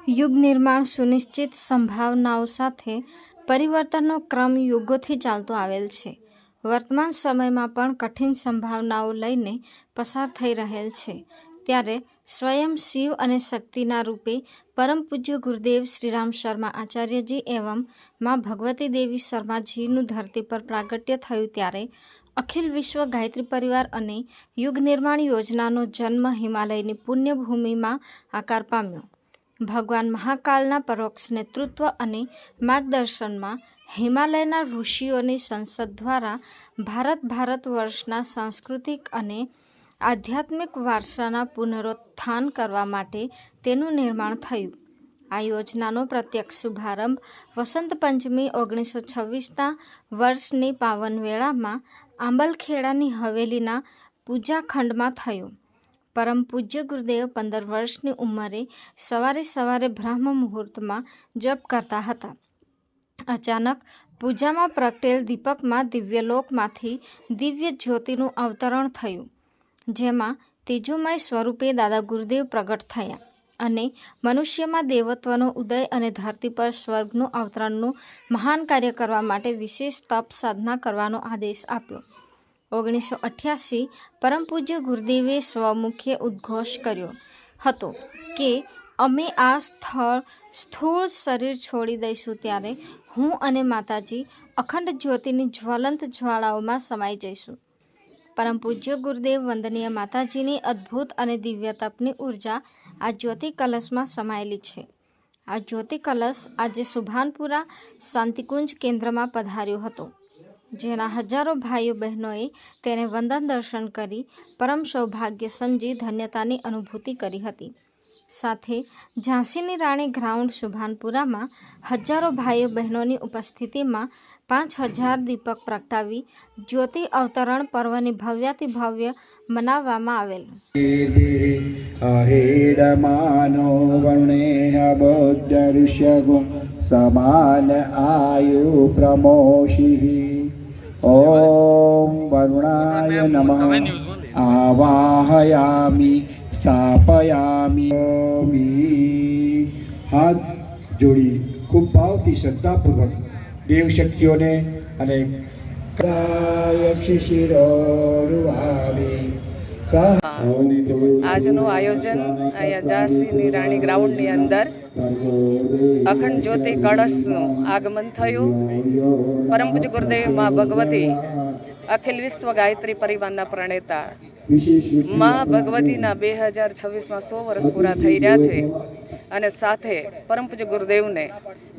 યુગ નિર્માણ સુનિશ્ચિત સંભાવનાઓ સાથે પરિવર્તનનો ક્રમ યુગોથી ચાલતો આવેલ છે. વર્તમાન સમયમાં પણ કઠિન સંભાવનાઓ લઈને પસાર થઈ રહેલ છે. ત્યારે સ્વયં શિવ અને શક્તિના રૂપે પરમ પૂજ્ય ગુરુદેવ શ્રીરામ શર્મા આચાર્યજી એવં માં ભગવતી દેવી શર્માજીનું ધરતી પર પ્રાગટ્ય થયું ત્યારે અખિલ વિશ્વ ગાયત્રી પરિવાર અને યુગ નિર્માણ યોજનાનો જન્મ હિમાલયની પુણ્યભૂમિમાં આકાર પામ્યો. ભગવાન મહાકાલના પરોક્ષ નેતૃત્વ અને માર્ગદર્શનમાં હિમાલયના ઋષિઓની સંસદ દ્વારા ભારત વર્ષના સાંસ્કૃતિક અને આધ્યાત્મિક વારસાના પુનરુત્થાન કરવા માટે તેનું નિર્માણ થયું. આ યોજનાનો પ્રત્યક્ષ શુભારંભ વસંત પંચમી 1926ના વર્ષની પાવન વેળામાં આંબલખેડાની હવેલીના પૂજાખંડમાં થયો. પરમ પૂજ્ય ગુરુદેવ 15 વર્ષની ઉંમરે સવારે બ્રહ્મ મુહૂર્તમાં જપ કરતા હતા. અચાનક પૂજામાં પ્રગટેલ દીપકમાં દિવ્યલોકમાંથી દિવ્ય જ્યોતિનું અવતરણ થયું, જેમાં તેજોમય સ્વરૂપે દાદા ગુરુદેવ પ્રગટ થયા અને મનુષ્યમાં દેવત્વનો ઉદય અને ધરતી પર સ્વર્ગનું અવતરણનું મહાન કાર્ય કરવા માટે વિશેષ તપ સાધના કરવાનો આદેશ આપ્યો. 1988 પરમ પૂજ્ય ગુરુદેવે સ્વમુખે ઉદ્ઘોષ કર્યો હતો કે અમે આ સ્થૂળ શરીર છોડી દઈશું ત્યારે હું અને માતાજી અખંડ જ્યોતિની જ્વલંત જ્વાળાઓમાં સમાઈ જઈશું. પરમ પૂજ્ય ગુરુદેવ વંદનીય માતાજીની અદ્ભુત અને દિવ્ય તપની ઉર્જા આ જ્યોતિ કલશમાં સમાયેલી છે. આ જ્યોતિ કલશ આજે સુભાનપુરા શાંતિકુંજ કેન્દ્રમાં પધાર્યો હતો, જેના હજારો ભાઈઓ બહેનોએ તેને વંદન દર્શન કરી પરમ સૌભાગ્ય સમજી ધન્યતાની અનુભૂતિ કરી હતી. સાથે ઝાંસીની રાણી ગ્રાઉન્ડ સુભાનપુરામાં હજારો ભાઈઓ બહેનોની ઉપસ્થિતિમાં 5000 દીપક પ્રગટાવી જ્યોતિ અવતરણ પર્વની ભવ્યાતિ ભવ્ય મનાવવામાં આવેલ. અહેડમાનો વર્ણેહ બૌદ્ધર્ષગો સમાન આયુ પ્રમોષિ. ઓમ વરુણાય નમઃ આવાહયામિ સ્થાપયામિ. હાથ જોડી ખૂબ ભાવથી શ્રદ્ધાપૂર્વક દેવશક્તિઓને અને આજનું આયોજન અહીંયા ઝાંસીની રાણી ગ્રાઉન્ડની અંદર અખંડ જ્યોતિ કળશનું આગમન થયું. પરમ પૂજ્ય ગુરુદેવ માં ભગવતી અખિલ વિશ્વ ગાયત્રી પરિવારના પ્રણેતા માં ભગવતીના 2026માં 100 વર્ષ પૂરા થઈ રહ્યા છે. અને સાથે પરમ પૂજ્ય ગુરુદેવને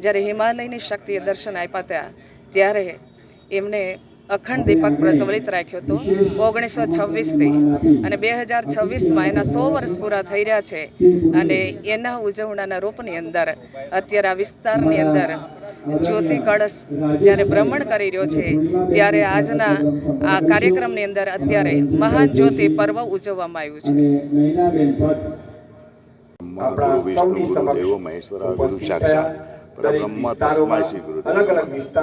જ્યારે હિમાલયની શક્તિએ દર્શન આપ્યા હતા ત્યારે એમને અખંડ દીપક પ્રજ્વલિત રાખ્યો હતો 1926થી, અને 2026માં એના 100 વર્ષ પૂરા થઈ રહ્યા છે. અને એના ઉજવણાના રૂપની અંદર અત્યારે આ વિસ્તારની અંદર જ્યોતિ કળશ જ્યારે ભ્રમણ કરી રહ્યો છે ત્યારે આજના આ કાર્યક્રમની અંદર અત્યારે મહાન જ્યોતિ પર્વ ઉજવવામાં આવ્યું છે. પરબ્રહ્મ તસ્મૈ શ્રી ગુરુદેવ.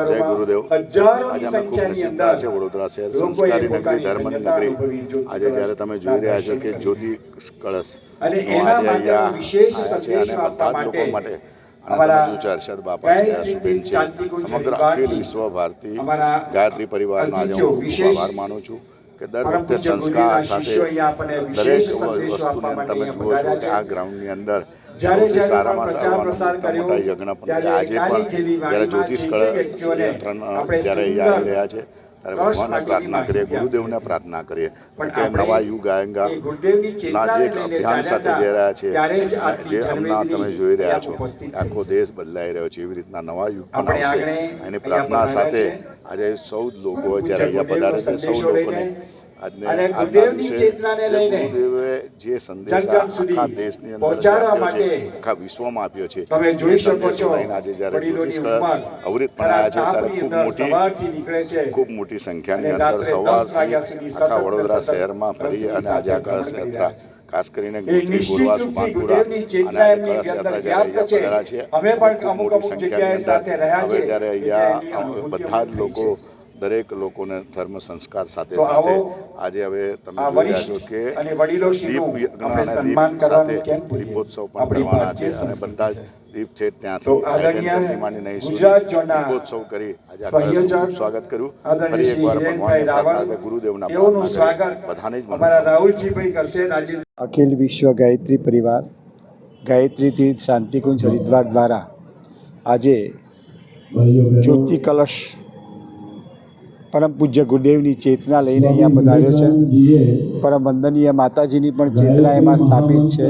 જય ગુરુદેવ. આજે અમે ખૂબ નસીબદાર છે. વડોદરા શહેર સંસ્કારી નગરી, ધર્મની નગરી. આજે જ્યારે તમે જોઈ રહ્યા છો કે જ્યોતિ કળશ આજે અહીંયા આવ્યા છે અને બધા જ લોકો માટે અરશદ બાપા છે, સુબેન છે, સમગ્ર અખિલ વિશ્વ ભારતી ગાયત્રી પરિવારનો આજે હું ખૂબ આભાર માનું છું કે દર વખતે સંસ્કાર સાથે દરેક વસ્તુને તમે જુઓ છો કે આ ગ્રાઉન્ડની અંદર સૌથી સારામાં સારા મોટા યજ્ઞ પણ આજે પણ જ્યારે જ્યોતિષ કળ જ્યારે અહીંયા આવી રહ્યા છે ત્યારે ભગવાનને પ્રાર્થના કરીએ, ગુરુદેવને પ્રાર્થના કરીએ કે નવા યુગ આયેગા ના જે અભિયાન સાથે જઈ રહ્યા છે, જે હમણાં તમે જોઈ રહ્યા છો આખો દેશ બદલાઈ રહ્યો છે, એવી રીતના નવા યુગ આવશે એની પ્રાર્થના સાથે આજે સૌ લોકો જ્યારે અહીંયા પધારે છે સૌ લોકોને આજને ગુરુદેવે જે સંદેશ આખા દેશની અંદર આપ્યો છે, આખા વિશ્વમાં આપ્યો છે, એ સંદેશો લઈને આજે જ્યારે જ્યોતિષ કળ અવરિત બનાવ્યા છે ત્યારે ખૂબ મોટી સંખ્યાની અંદર સવારથી આખા વડોદરા શહેરમાં ફરી અને આજે આ કળશ યાત્રા ખાસ કરીને ગોરવા સુભાનપુરા અને કળશ યાત્રા જ્યારે અહીંયા પધાર્યા છે ખૂબ મોટી સંખ્યાની અંદર હવે જ્યારે અહીંયા બધા જ લોકો દરેક લોકોને ધર્મ સંસ્કાર સાથે તો સાથે આવો આજે હવે તમે આ જોઈ રહ્યા છો વરિષ્ઠ કે અને વડીલોશ્રીનું દીપ આપણે અને સન્માન દીપ કરવાનું સાથે કેમ ભૂલીએ? દીપોત્સવ પણ આપણી કરવાના છે ભારતીય અને બધા જ સંસ્કૃતિ. દીપ છે તો ત્યાંથી આદરણીય ટેન્શનથી માંડીને અહીં સુધી ગુજરાત ઝોનના દીપોત્સવ કરી આજે આ કળશનું સંયોજક ખૂબ સ્વાગત કર્યું. આદરણીય ફરી શ્રી એકવાર હિરેનભાઈ ભગવાનને પ્રાર્થના રાવલ કરી, ગુરુદેવના તેઓનું પ્રાર્થના કરી. સ્વાગત બધાને જ અમારા મનોકામના. રાહુલજીભાઈ કરશે. રાજેન્દ્ર અખિલ વિશ્વ ગાયત્રી પરિવાર ગાયત્રી તીર્થ શાંતિકુંજ હરિદ્વાર દ્વારા આજે જ્યોતિ કલશ પરમ પૂજ્ય ગુરુદેવની ચેતના લઈને અહીંયા પધાર્યો છે. પરમ વંદનીય માતાજીની પણ ચેતના એમાં સ્થાપિત છે.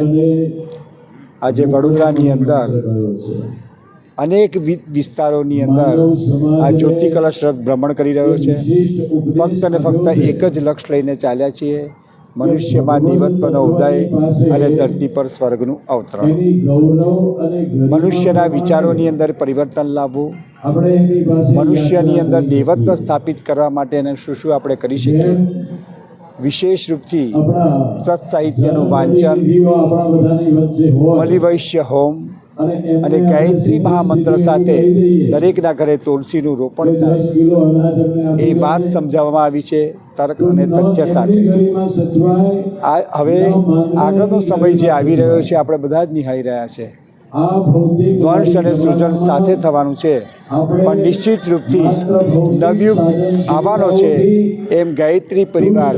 આજે વડોદરાની અંદર અનેક વિસ્તારોની અંદર આ જ્યોતિ કલશ રથ ભ્રમણ કરી રહ્યો છે. ફક્ત અને ફક્ત એક જ લક્ષ્ય લઈને ચાલ્યા છીએ, મનુષ્યમાં દેવત્વનો ઉદય અને ધરતી પર સ્વર્ગનું અવતરણ. મનુષ્યના વિચારોની અંદર પરિવર્તન લાવવું, મનુષ્યની અંદર દેવત્વ સ્થાપિત કરવા માટે એને શું શું આપણે કરી શકીએ. વિશેષ રૂપથી સત્સાહિત્યનું વાંચન, બલિવૈશ્ય હોમ અને ગાયત્રી મહામંત્ર સાથે દરેકના ઘરે તુલસીનું રોપણ થાય એ વાત સમજાવવામાં આવી છે તર્ક અને તથ્ય સાથે. આ હવે આગળનો સમય જે આવી રહ્યો છે આપણે બધા જ નિહાળી રહ્યા છે. વંશ અને સૃજન સાથે થવાનું છે, પણ નિશ્ચિત રૂપથી નવયુગ આવવાનો છે એમ ગાયત્રી પરિવાર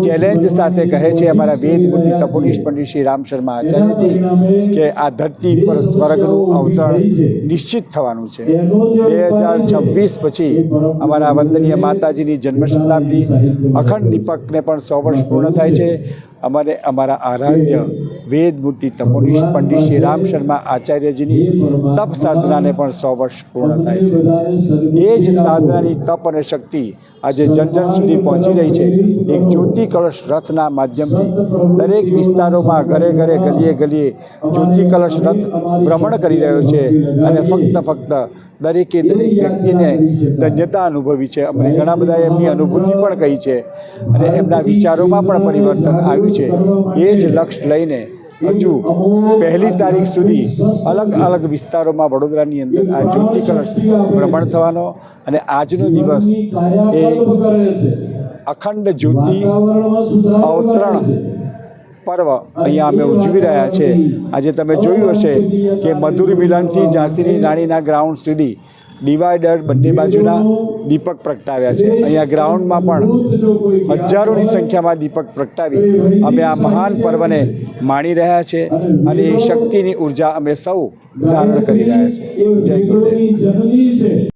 ચેલેન્જ સાથે કહે છે અમારા વેદમૂર્તિ તપોનિષ્ઠ પંડિત શ્રી રામ શર્મા આચાર્યજી કે આ ધરતી પર સ્વર્ગનું અવતરણ નિશ્ચિત થવાનું છે. 2026 પછી અમારા વંદનીય માતાજીની જન્મ શતાબ્દી, અખંડ દીપકને પણ 100 વર્ષ પૂર્ણ થાય છે. અમારા આરાધ્ય વેદમૂર્તિ તપોનિષ્ઠ પંડિત શ્રી રામ શર્મા આચાર્યજીની તપ સાધનાને પણ 100 વર્ષ પૂર્ણ થાય છે. એ જ સાધનાની તપ અને શક્તિ આજે જન જન સુધી પહોંચી રહી છે. એક જ્યોતિ કળશ રથના માધ્યમથી દરેક વિસ્તારોમાં, ઘરે ઘરે, ગલીએ ગલીએ જ્યોતિ કળશ રથ ભ્રમણ કરી રહ્યો છે અને ફક્ત દરેકે દરેક વ્યક્તિને ધન્યતા અનુભવી છે. અમને ઘણા બધાએ એમની અનુભૂતિ પણ કહી છે અને એમના વિચારોમાં પણ પરિવર્તન આવ્યું છે. એ જ લક્ષ્ય લઈને હજુ 1 તારીખ સુધી અલગ અલગ વિસ્તારોમાં વડોદરાની અંદર આ જ્યોતિ કળશ ભ્રમણ થવાનો અને આજનો દિવસ એ અખંડ જ્યોતિ અવતરણ પર્વ અહીંયા અમે ઉજવી રહ્યા છે. આજે તમે જોયું હશે કે મધુર મિલનથી ઝાંસીની રાણીના ગ્રાઉન્ડ સુધી ડિવાઈડર બંને બાજુના દીપક પ્રગટાવ્યા છે. અહીંયા ગ્રાઉન્ડમાં પણ હજારોની સંખ્યામાં દીપક પ્રગટાવી અમે આ મહાન પર્વને માણી રહ્યા છે અને એ શક્તિની ઉર્જા અમે સૌ ધારણ કરી રહ્યા છીએ. જય ગુરુદેવ.